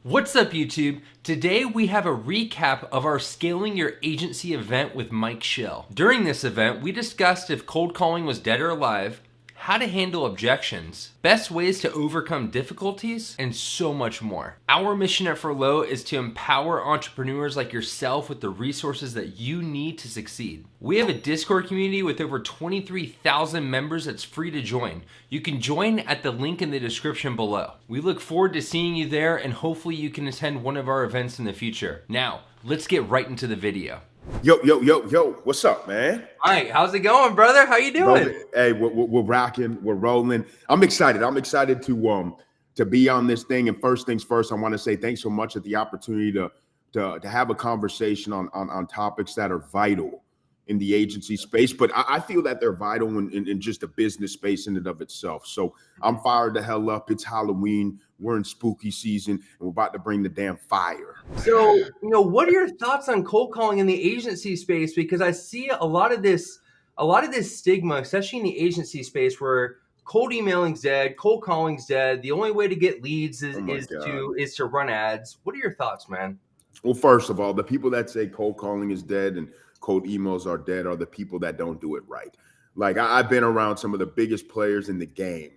What's up, YouTube? Today we have a recap of our Scaling Your Agency event with Mike Schill. During this event, we discussed if cold calling was dead or alive, how to handle objections, best ways to overcome difficulties, and so much more. Our mission at Furlough is to empower entrepreneurs like yourself with the resources that you need to succeed. We have a Discord community with over 23,000 members that's free to join. You can join at the link in the description below. We look forward to seeing you there, and hopefully you can attend one of our events in the future. Now, let's get right into the video. Yo, what's up, man? Mike, how's it going, brother? How you doing? Hey, we're rocking, we're rolling. I'm excited. I'm excited to be on this thing. And first things first, I want to say thanks so much for the opportunity to have a conversation on topics that are vital in the agency space. But I feel that they're vital in just the business space in and of itself. So I'm fired the hell up. It's Halloween. We're in spooky season, and we're about to bring the damn fire. So, what are your thoughts on cold calling in the agency space? Because I see a lot of this stigma, especially in the agency space, where cold emailing's dead, cold calling's dead. The only way to get leads is to run ads. What are your thoughts, man? Well, first of all, the people that say cold calling is dead and cold emails are dead are the people that don't do it right. Like I've been around some of the biggest players in the game,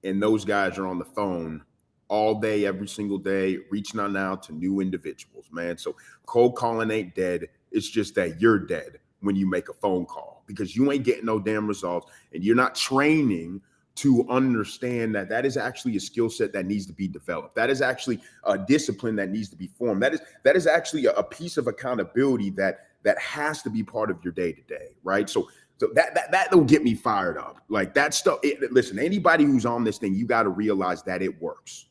and those guys are on the phone all day, every single day, reaching out to new individuals, man. So cold calling ain't dead. It's just that you're dead when you make a phone call because you ain't getting no damn results, and you're not training to understand that is actually a skill set that needs to be developed. That is actually a discipline that needs to be formed. That is actually a piece of accountability that has to be part of your day to day, right? So that will get me fired up. Like that stuff. Listen, anybody who's on this thing, you got to realize that it works.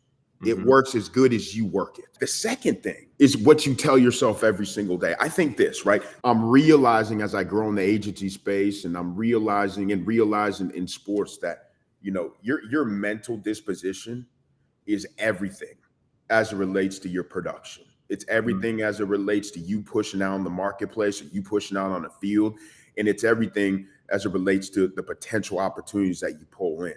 It works as good as you work it. The second thing is what you tell yourself every single day. I think this, right? I'm realizing as I grow in the agency space, and I'm realizing in sports that, your mental disposition is everything as it relates to your production. It's everything as it relates to you pushing out in the marketplace or you pushing out on the field. And it's everything as it relates to the potential opportunities that you pull in.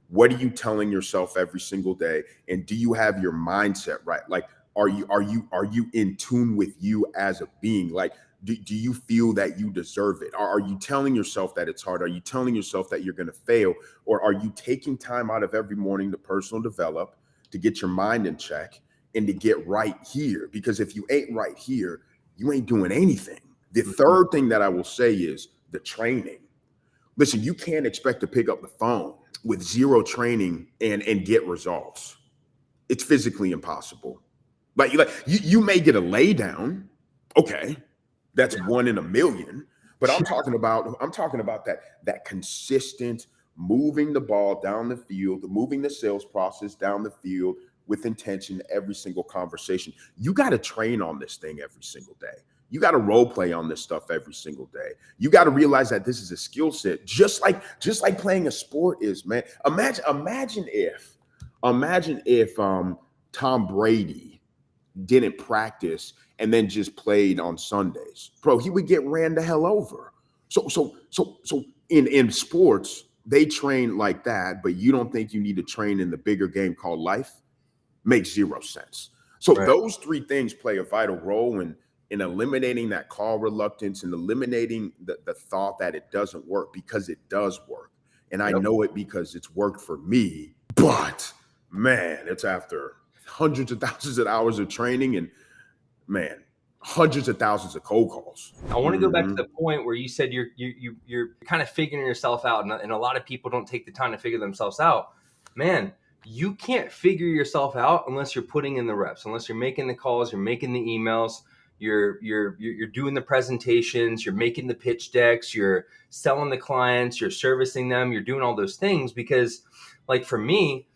What are you telling yourself every single day? And do you have your mindset right? Like, are you in tune with you as a being? Like, do you feel that you deserve it? Are you telling yourself that it's hard? Are you telling yourself that you're going to fail? Or are you taking time out of every morning to personal develop, to get your mind in check and to get right here? Because if you ain't right here, you ain't doing anything. The third thing that I will say is the training. Listen, you can't expect to pick up the phone with zero training and get results. It's physically impossible. Like you may get a lay down. Okay. That's 1 in a million. But I'm talking about that consistent moving the ball down the field, moving the sales process down the field with intention every single conversation. You got to train on this thing every single day. You got to role play on this stuff every single day. You got to realize that this is a skill set, just like playing a sport is, man. Imagine if Tom Brady didn't practice and then just played on Sundays. Bro, he would get ran the hell over. So in sports, they train like that, but you don't think you need to train in the bigger game called life? Makes zero sense. So Those three things play a vital role in eliminating that call reluctance and eliminating the thought that it doesn't work, because it does work. And I know it because it's worked for me. But man, it's after hundreds of thousands of hours of training and, man, hundreds of thousands of cold calls. I want to go back to the point where you said you're kind of figuring yourself out, and a lot of people don't take the time to figure themselves out. Man, you can't figure yourself out unless you're putting in the reps, unless you're making the calls, you're making the emails, you're doing the presentations, you're making the pitch decks, you're selling the clients, you're servicing them, you're doing all those things. Because, like, for me,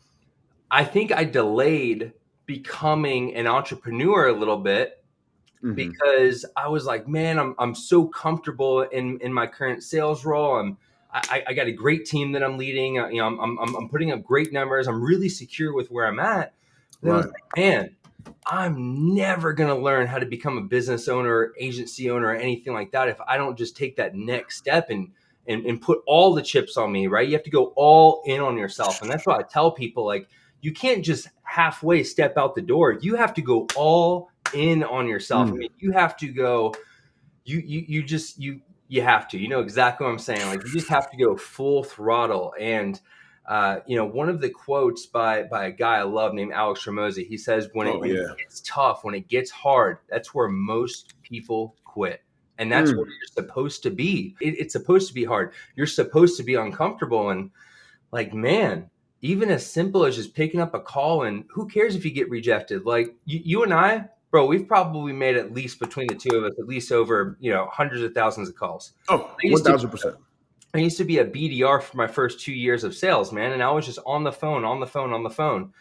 I think I delayed becoming an entrepreneur a little bit because I was like, man, I'm so comfortable in my current sales role. I got a great team that I'm leading. I'm putting up great numbers. I'm really secure with where I'm at. And I was like, man, I'm never going to learn how to become a business owner, agency owner, or anything like that if I don't just take that next step and put all the chips on me, right? You have to go all in on yourself. And that's why I tell people, like, you can't just halfway step out the door. You have to go all in on yourself. I mean, you have to go, you have to, you know exactly what I'm saying. Like, you just have to go full throttle. And, one of the quotes by a guy I love named Alex Ramosi, he says, when it gets tough, when it gets hard, that's where most people quit. And that's where you're supposed to be. It's supposed to be hard. You're supposed to be uncomfortable. And like, man, even as simple as just picking up a call, and who cares if you get rejected? Like, you and I, bro, we've probably made, at least between the two of us, at least over, hundreds of thousands of calls. Oh, 1,000%. I used to be a BDR for my first 2 years of sales, man. And I was just on the phone,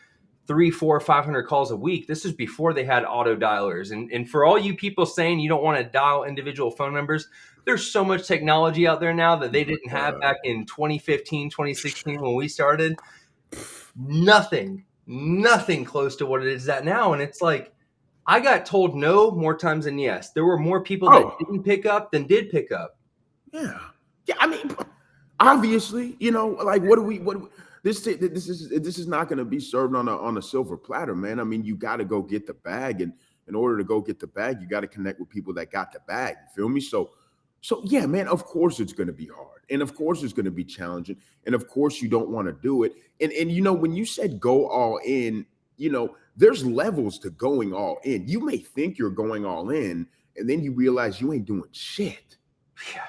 3, 4, 500 calls a week. This is before they had auto dialers. And for all you people saying you don't want to dial individual phone numbers, there's so much technology out there now that they didn't have back in 2015, 2016 when we started. Nothing close to what it is at now. And it's like, I got told no more times than yes. There were more people that didn't pick up than did pick up. Yeah. I mean, obviously, like, this is not going to be served on a silver platter, man. I mean, you got to go get the bag, and in order to go get the bag, you got to connect with people that got the bag. You feel me? So yeah, man, of course it's going to be hard, and of course it's going to be challenging, and of course you don't want to do it. And when you said go all in, there's levels to going all in. You may think you're going all in, and then you realize you ain't doing shit. Yeah.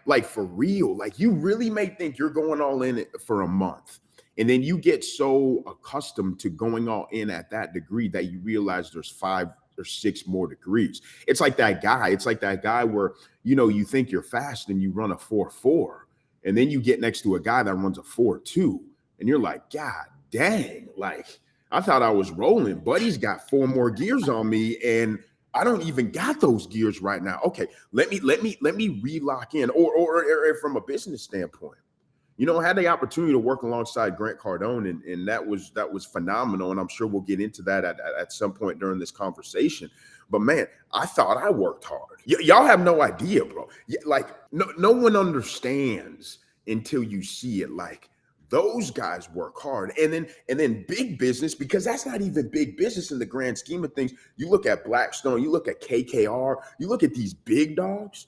Like for real, like, you really may think you're going all in for a month, and then you get so accustomed to going all in at that degree that you realize there's 5 or 6 more degrees. It's like that guy where, you think you're fast and you run a 4.4, and then you get next to a guy that runs a 4.2, and you're like, God dang, like, I thought I was rolling, but he's got 4 more gears on me, and I don't even got those gears right now. Okay, let me relock in, or from a business standpoint. I had the opportunity to work alongside Grant Cardone, and that was phenomenal. And I'm sure we'll get into that at some point during this conversation. But man, I thought I worked hard. Y'all have no idea, bro. Like, no one understands until you see it. Like, those guys work hard. And then big business, because that's not even big business in the grand scheme of things. You look at Blackstone, you look at KKR, you look at these big dogs,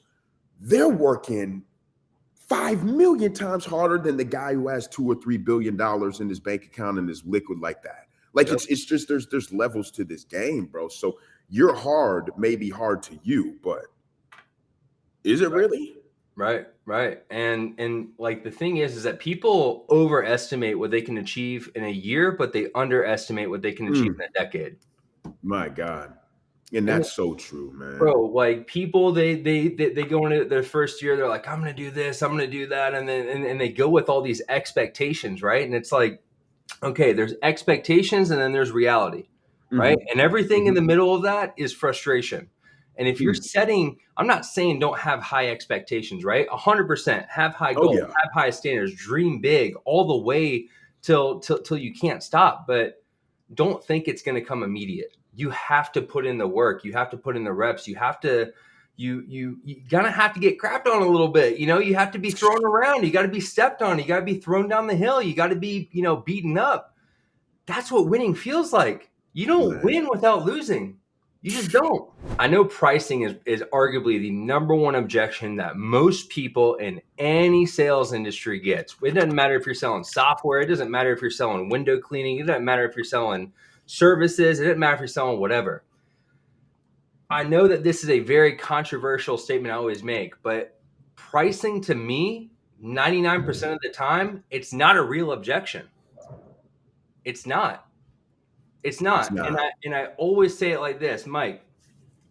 they're working 5 million times harder than the guy who has $2 or $3 billion in his bank account and is liquid like that. Like, yep. It's just, there's levels to this game, bro. So your hard may be hard to you, but is it really? Right. And like, the thing is that people overestimate what they can achieve in a year, but they underestimate what they can achieve in a decade. My God. And that's so true, man. Bro, like, people, they go into their first year, they're like, I'm going to do this, I'm going to do that. And then and they go with all these expectations, right? And it's like, okay, there's expectations and then there's reality, right? And everything in the middle of that is frustration. And if you're setting, I'm not saying don't have high expectations, right? 100% have high goals, have high standards, dream big all the way till you can't stop. But don't think it's going to come immediate. You have to put in the work. You have to put in the reps. You have to, you gonna have to get crapped on a little bit. You have to be thrown around. You got to be stepped on. You got to be thrown down the hill. You got to be, beaten up. That's what winning feels like. You don't win without losing. You just don't. I know pricing is arguably the number one objection that most people in any sales industry gets. It doesn't matter if you're selling software. It doesn't matter if you're selling window cleaning. It doesn't matter if you're selling services. It doesn't matter if you're selling whatever. I know that this is a very controversial statement I always make, but pricing, to me, 99% of the time, it's not a real objection. It's not. And I always say it like this, Mike.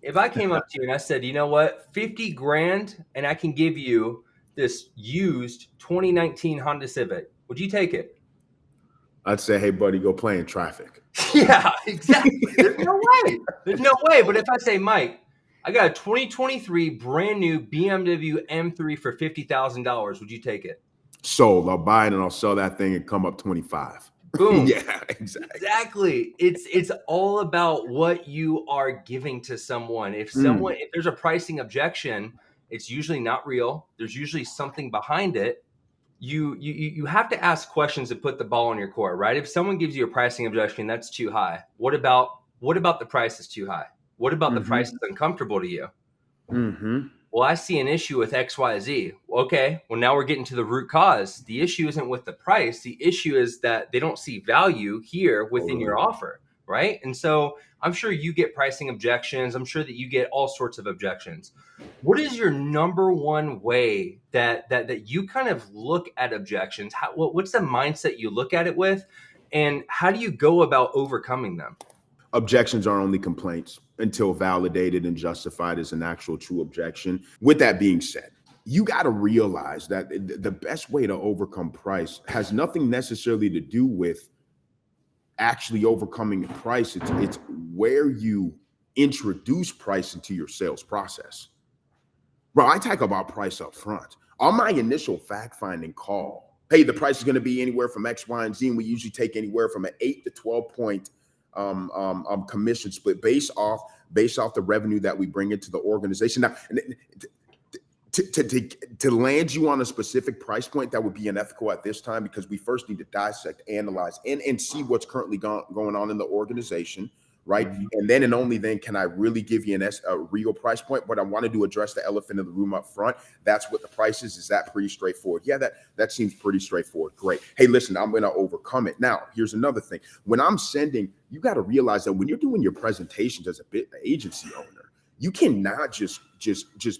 If I came up to you and I said, you know what, 50 grand and I can give you this used 2019 Honda Civic, would you take it? I'd say, hey, buddy, go play in traffic. Yeah, exactly. There's no way. But if I say, Mike, I got a 2023 brand new BMW M3 for $50,000, would you take it? Sold. I'll buy it and I'll sell that thing and come up 25. Boom. Yeah, exactly. It's all about what you are giving to someone. If there's a pricing objection, it's usually not real. There's usually something behind it. you have to ask questions to put the ball in your court, right? If someone gives you a pricing objection that's too high, what about the price is too high? What about the price is uncomfortable to you? Well, I see an issue with XYZ. Okay, well, now we're getting to the root cause. The issue isn't with the price. The issue is that they don't see value here within your offer, right? And so I'm sure you get pricing objections. I'm sure that you get all sorts of objections. What is your number one way that you kind of look at objections? What's the mindset you look at it with? And how do you go about overcoming them? Objections are only complaints until validated and justified as an actual true objection. With that being said, you got to realize that the best way to overcome price has nothing necessarily to do with actually overcoming the price. It's where you introduce price into your sales process. Bro, I talk about price up front. On my initial fact-finding call, hey, the price is going to be anywhere from X, Y, and Z, and we usually take anywhere from an 8 to 12 point commission split based off the revenue that we bring into the organization. Now, to land you on a specific price point, that would be unethical at this time, because we first need to dissect, analyze, and see what's currently going on in the organization, right? And then and only then can I really give you a real price point. But I wanted to address the elephant in the room up front. That's what the price is. Is that pretty straightforward? Yeah, that seems pretty straightforward. Great. Hey, listen, I'm going to overcome it. Now, here's another thing. When I'm sending, you got to realize that when you're doing your presentations as a agency owner, you cannot just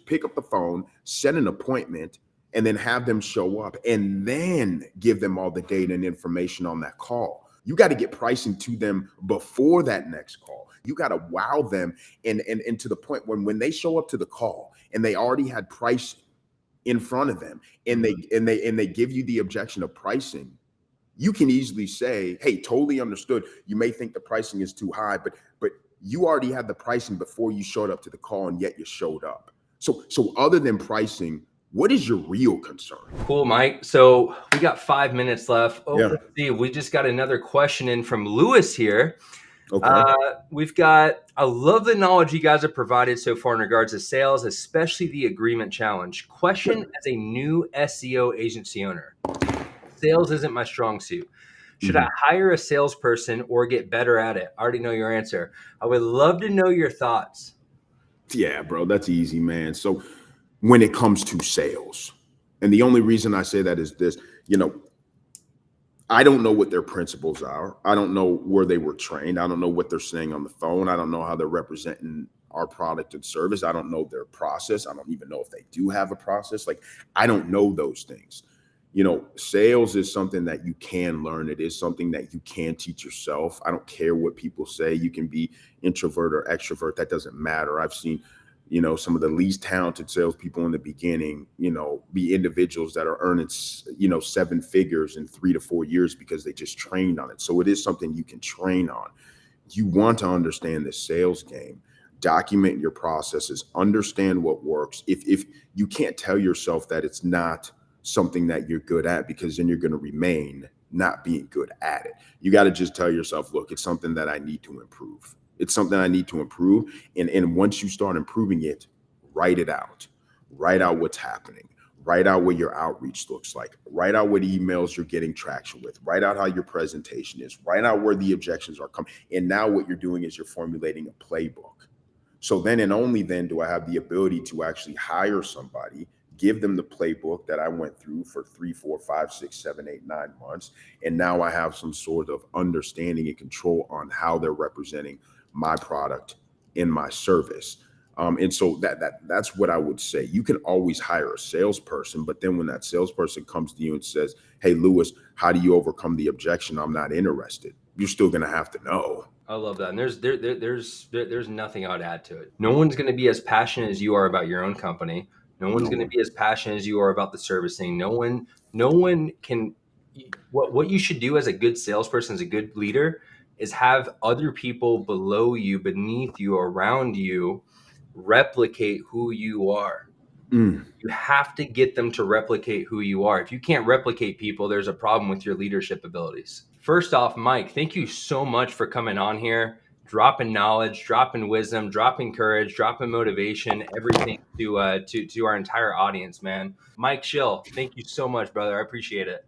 pick up the phone, set an appointment, and then have them show up and then give them all the data and information on that call. You got to get pricing to them before that next call. You got to wow them and to the point when they show up to the call and they already had pricing in front of them and they give you the objection of pricing. You can easily say, hey, totally understood. You may think the pricing is too high, but you already had the pricing before you showed up to the call, and yet you showed up. So other than pricing, what is your real concern? Cool, Mike. So we got 5 minutes left. Yeah. Let's see. We just got another question in from Lewis here. Okay. I love the knowledge you guys have provided so far in regards to sales, especially the agreement challenge. Question as a new SEO agency owner. Sales isn't my strong suit. Should I hire a salesperson or get better at it? I already know your answer. I would love to know your thoughts. Yeah, bro, that's easy, man. So when it comes to sales, and the only reason I say that is this, I don't know what their principles are. I don't know where they were trained. I don't know what they're saying on the phone. I don't know how they're representing our product and service. I don't know their process. I don't even know if they do have a process. Like, I don't know those things. Sales is something that you can learn. It is something that you can teach yourself. I don't care what people say. You can be introvert or extrovert. That doesn't matter. I've seen, some of the least talented salespeople in the beginning, be individuals that are earning, 7 figures in 3 to 4 years because they just trained on it. So it is something you can train on. You want to understand the sales game. Document your processes. Understand what works. If you can't tell yourself that it's not something that you're good at, because then you're going to remain not being good at it. You got to just tell yourself, look, it's something that I need to improve. It's something I need to improve. And once you start improving it, write it out. Write out what's happening. Write out what your outreach looks like. Write out what emails you're getting traction with. Write out how your presentation is. Write out where the objections are coming. And now what you're doing is you're formulating a playbook. So then and only then do I have the ability to actually hire somebody, give them the playbook that I went through for 3, 4, 5, 6, 7, 8, 9 months. And now I have some sort of understanding and control on how they're representing my product in my service. And so that's what I would say. You can always hire a salesperson, but then when that salesperson comes to you and says, hey, Lewis, how do you overcome the objection? I'm not interested. You're still going to have to know. I love that. And there's nothing I would add to it. No one's going to be as passionate as you are about your own company. No one's going to be as passionate as you are about the servicing. No one can. What you should do as a good salesperson, as a good leader, is have other people below you, beneath you, around you, replicate who you are. You have to get them to replicate who you are. If you can't replicate people, there's a problem with your leadership abilities. First off, Mike, thank you so much for coming on here. dropping knowledge, dropping wisdom, dropping courage, dropping motivation, everything to our entire audience, man. Mike Schill, thank you so much, brother. I appreciate it.